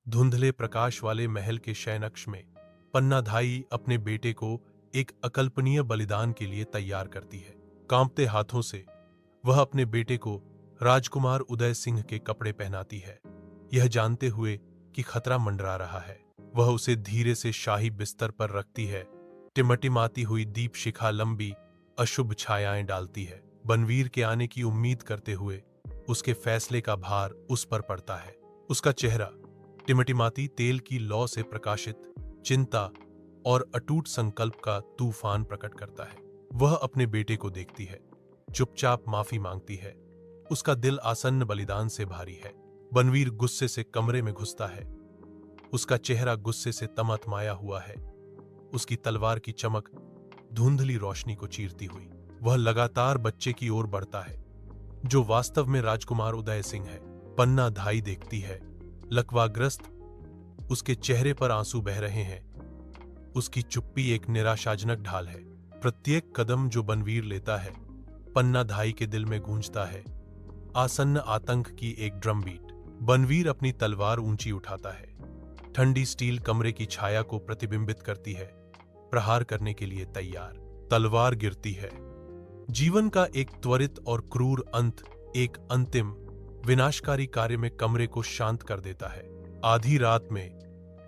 धुंधले प्रकाश वाले महल के शयनकक्ष में पन्नाधाई अपने बेटे को एक अकल्पनीय बलिदान के लिए तैयार करती है। कांपते हाथों से वह अपने बेटे को राजकुमार उदय सिंह के कपड़े पहनाती है, यह जानते हुए कि खतरा मंडरा रहा है। वह उसे धीरे से शाही बिस्तर पर रखती है। टिमटिमाती हुई दीप शिखा लंबी अशुभ छायाएं डालती है। बनवीर के आने की उम्मीद करते हुए उसके फैसले का भार उस पर पड़ता है। उसका चेहरा टिमटिमाती तेल की लौ से प्रकाशित चिंता और अटूट संकल्प का तूफान प्रकट करता है। वह अपने बेटे को देखती है, चुपचाप माफी मांगती है। उसका दिल आसन्न बलिदान से भारी है। बनवीर गुस्से से कमरे में घुसता है। उसका चेहरा गुस्से से तमतमाया हुआ है। उसकी तलवार की चमक धुंधली रोशनी को चीरती हुई। वह लगातार बच्चे की ओर बढ़ता है, जो वास्तव में राजकुमार उदय सिंह है। पन्नाधाई देखती है, लकवाग्रस्त, उसके चेहरे पर आंसू बह रहे हैं। उसकी चुप्पी एक निराशाजनक ढाल है। प्रत्येक कदम जो बनवीर लेता है, पन्नाधाई के दिल में गूंजता है आसन्न आतंक की एक ड्रम बीट। बनवीर अपनी तलवार ऊंची उठाता है। ठंडी स्टील कमरे की छाया को प्रतिबिंबित करती है, प्रहार करने के लिए तैयार। तलवार गिरती है। जीवन का एक त्वरित और क्रूर अंत एक अंतिम विनाशकारी कार्य में कमरे को शांत कर देता है। आधी रात में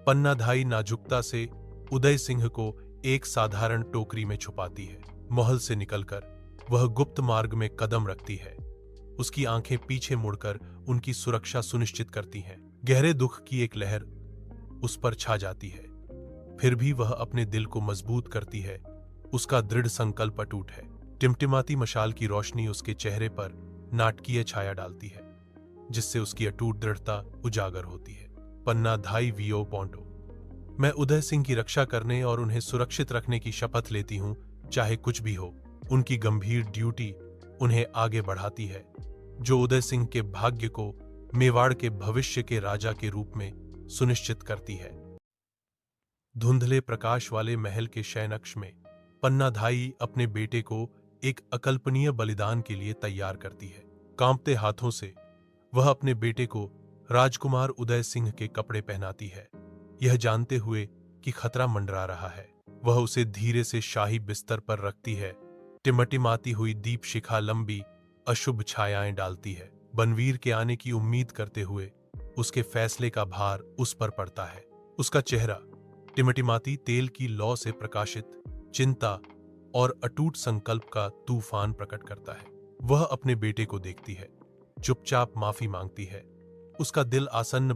पन्नाधाई नाजुकता से उदय सिंह को एक साधारण टोकरी में छुपाती है। महल से निकलकर वह गुप्त मार्ग में कदम रखती है। उसकी आंखें पीछे मुड़कर उनकी सुरक्षा सुनिश्चित करती हैं। गहरे दुख की एक लहर उस पर छा जाती है, फिर भी वह अपने दिल को मजबूत करती है। उसका दृढ़ संकल्प अटूट है। टिमटिमाती मशाल की रोशनी उसके चेहरे पर नाटकीय छाया डालती है, जिससे उसकी अटूट दृढ़ता उजागर होती है। पन्नाधाई वीओ पॉन्टो। मैं उदय सिंह की रक्षा करने और उन्हें सुरक्षित रखने की शपथ लेती हूं, चाहे कुछ भी हो। उनकी गंभीर ड्यूटी उन्हें आगे बढ़ाती है, जो उदय सिंह के भाग्य को मेवाड़ के भविष्य के राजा के रूप में सुनिश्चित करती है। धुंधले प्रकाश वाले महल के शयनकक्ष में पन्नाधाई अपने बेटे को एक अकल्पनीय बलिदान के लिए तैयार करती है। कांपते हाथों से वह अपने बेटे को राजकुमार उदय सिंह के कपड़े पहनाती है, यह जानते हुए कि खतरा मंडरा रहा है। वह उसे धीरे से शाही बिस्तर पर रखती है। टिमटिमाती हुई दीप शिखा लंबी अशुभ छायाएं डालती है। बनवीर के आने की उम्मीद करते हुए उसके फैसले का भार उस पर पड़ता है। उसका चेहरा टिमटिमाती तेल की लौ से प्रकाशित चिंता और अटूट संकल्प का तूफान प्रकट करता है। वह अपने बेटे को देखती है, चुपचाप माफी मांगती है। उसका दिल आसन्न